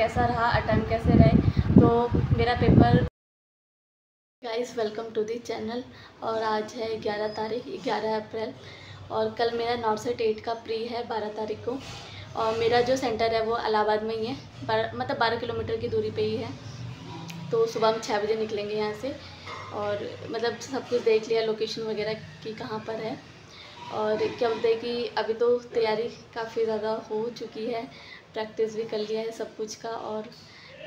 कैसा रहा, अटेम्प्ट कैसे रहे। तो मेरा paper guys welcome to the channel. और आज है 11 अप्रैल और कल मेरा नॉर्थ सेट 8 का प्री है 12 तारीख को। और मेरा जो सेंटर है वो इलाहाबाद में ही है, मतलब 12 किलोमीटर की दूरी पे ही है। तो सुबह हम 6 बजे निकलेंगे यहाँ से और मतलब सब कुछ देख लिया, लोकेशन वगैरह की कहाँ पर है। और क्या बोलते हैं कि अभी तो तैयारी काफ़ी ज़्यादा हो चुकी है, प्रैक्टिस भी कर लिया है सब कुछ का। और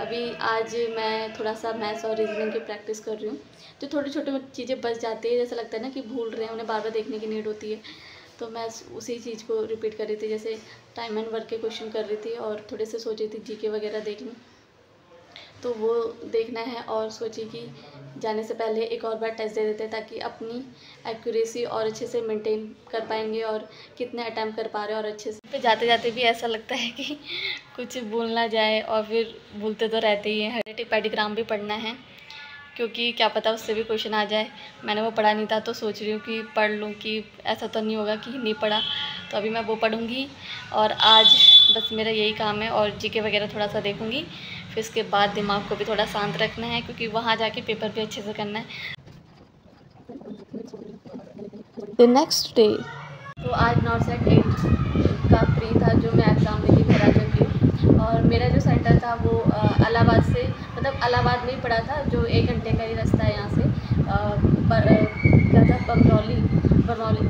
अभी आज मैं थोड़ा सा मैथ्स और रीजनिंग की प्रैक्टिस कर रही हूँ। जो छोटी छोटी चीज़ें बच जाती है, जैसा लगता है ना कि भूल रहे हैं, उन्हें बार बार देखने की नीड होती है। तो मैं उसी चीज़ को रिपीट कर रही थी, जैसे टाइम एंड वर्क के क्वेश्चन कर रही थी और थोड़े से सोच रही थी जीके वगैरह देख लूँ, तो वो देखना है। और सोची कि जाने से पहले एक और बार टेस्ट दे देते हैं ताकि अपनी एक्यूरेसी और अच्छे से मेंटेन कर पाएंगे और कितने अटैम्प्ट कर पा रहे हैं और अच्छे से। तो जाते जाते भी ऐसा लगता है कि कुछ भूल ना जाए, और फिर भूलते तो रहते ही हैं। पेडिग्राम भी पढ़ना है क्योंकि क्या पता उससे भी क्वेश्चन आ जाए। मैंने वो पढ़ा नहीं था तो सोच रही हूँ कि पढ़ लूँ, कि ऐसा तो नहीं होगा कि नहीं पढ़ा। तो अभी मैं वो पढ़ूँगी और आज बस मेरा यही काम है। और जीके वगैरह थोड़ा सा देखूँगी, फिर इसके बाद दिमाग को भी थोड़ा शांत रखना है क्योंकि वहाँ जाके पेपर भी अच्छे से करना है। द नेक्स्ट डे तो आज नॉर्थ सेट 8 का प्री था जो मैं एग्ज़ाम देके घर आ चुकी हूँ। और मेरा जो सेंटर था वो इलाहाबाद से, मतलब इलाहाबाद में ही पड़ा था, जो 1 घंटे का ही रास्ता है यहाँ से। क्या था,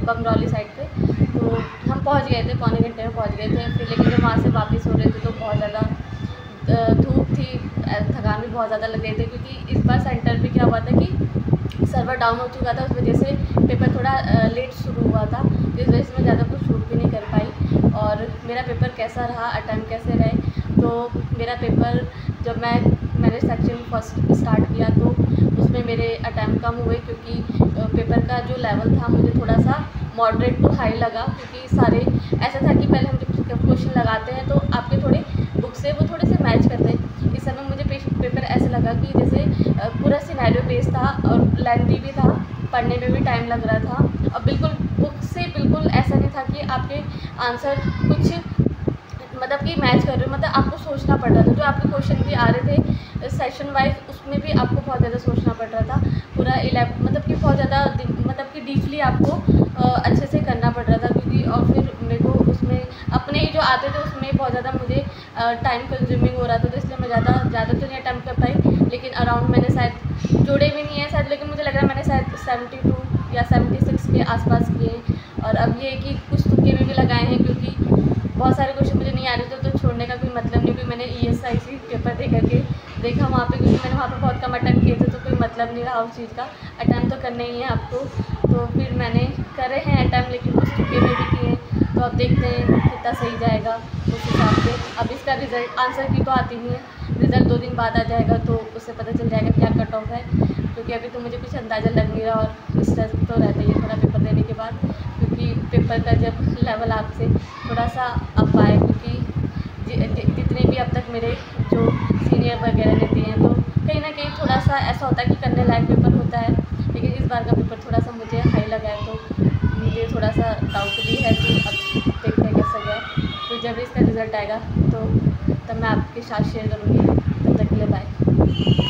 बमरौली साइड पे। तो हम पहुँच गए थे, पौने घंटे में पहुँच गए थे। फिर लेकिन जब वहाँ से वापस हो रहे थे तो बहुत ज़्यादा धूप थी, थकान भी बहुत ज़्यादा लग रही थी क्योंकि इस बार सेंटर पे क्या हुआ था कि सर्वर डाउन हो चुका था। उस वजह से पेपर थोड़ा लेट शुरू हुआ था, जिस वजह से मैं ज़्यादा कुछ शूट भी नहीं कर पाई। और मेरा पेपर कैसा रहा, अटेम्प्ट कैसे रहे। तो मेरा पेपर जब मैंने सेक्शन फर्स्ट स्टार्ट किया तो उसमें मेरे अटेम्प्ट कम हुए क्योंकि पेपर का जो लेवल था मुझे थोड़ा सा मॉडरेट टू हाई लगा। क्योंकि सारे ऐसा था कि पहले हम जब क्वेश्चन लगाते हैं तो आपके थोड़े बुक से वो थोड़े से मैच करते हैं। इस समय मुझे पेपर ऐसा लगा कि जैसे पूरा सिनेरियो बेस्ड था और लेंथी भी था, पढ़ने में भी टाइम लग रहा था। और बिल्कुल बुक से बिल्कुल ऐसा नहीं था कि आपके आंसर कुछ मतलब कि मैच कर रहे हो, मतलब आपको सोचना पड़ रहा था। जो आपके क्वेश्चन भी आ रहे थे सेशन वाइज, उसमें भी आपको बहुत ज़्यादा सोचना पड़ रहा था। पूरा मतलब कि बहुत ज़्यादा मतलब कि डीपली आपको अच्छे से करना पड़ रहा था क्योंकि। और फिर मेरे को उसमें अपने जो आते थे उसमें बहुत ज़्यादा मुझे टाइम कंज्यूमिंग हो रहा था। तो इसलिए मैं ज़्यादा तो नहीं अटैम्प्ट कर पाई, लेकिन अराउंड मैंने शायद जोड़े भी नहीं है शायद, लेकिन मुझे लग रहा है मैंने शायद 72 या 76 के आसपास किए। और अब ये है कि कुछ तुक्के में भी लगाए हैं क्योंकि बहुत सारे क्वेश्चन मुझे नहीं आ रहे थे, तो छोड़ने का कोई मतलब नहीं। क्योंकि मैंने ESIC पेपर दे करके देखा वहाँ पे, क्योंकि मैंने वहाँ पे बहुत कम अटैम्प्ट किए थे तो कोई मतलब नहीं रहा उस चीज़ का। अटैम्प्ट तो करने ही है आपको। तो फिर मैंने करे हैं अटैम्प्ट, लेकिन कुछ तुक्के में भी किए। तो अब देखते हैं कितना सही जाएगा उस हिसाब से। अब इसका रिज़ल्ट आंसर की तो आती नहीं है, रिज़ल्ट 2 दिन बाद आ जाएगा तो उससे पता चल जाएगा क्या कट ऑफ है। क्योंकि अभी तो मुझे कुछ अंदाज़ा लग नहीं रहा और स्ट्रेस तो रहता ही है थोड़ा पेपर देने के बाद। क्योंकि पेपर का जब लेवल आपसे थोड़ा सा अप आए, क्योंकि जितने भी अब तक मेरे जो सीनियर वगैरह ने दिए हैं तो कहीं ना कहीं थोड़ा सा ऐसा होता है कि करने लायक पेपर होता है। लेकिन इस बार का पेपर थोड़ा सा मुझे हाई लगा है तो मुझे थोड़ा सा डाउट भी है। तो अब देखते हैं कैसा गया। तो जब इसका रिज़ल्ट आएगा तो तब मैं आपके साथ शेयर करूँगी। तब तक के लिए बाय।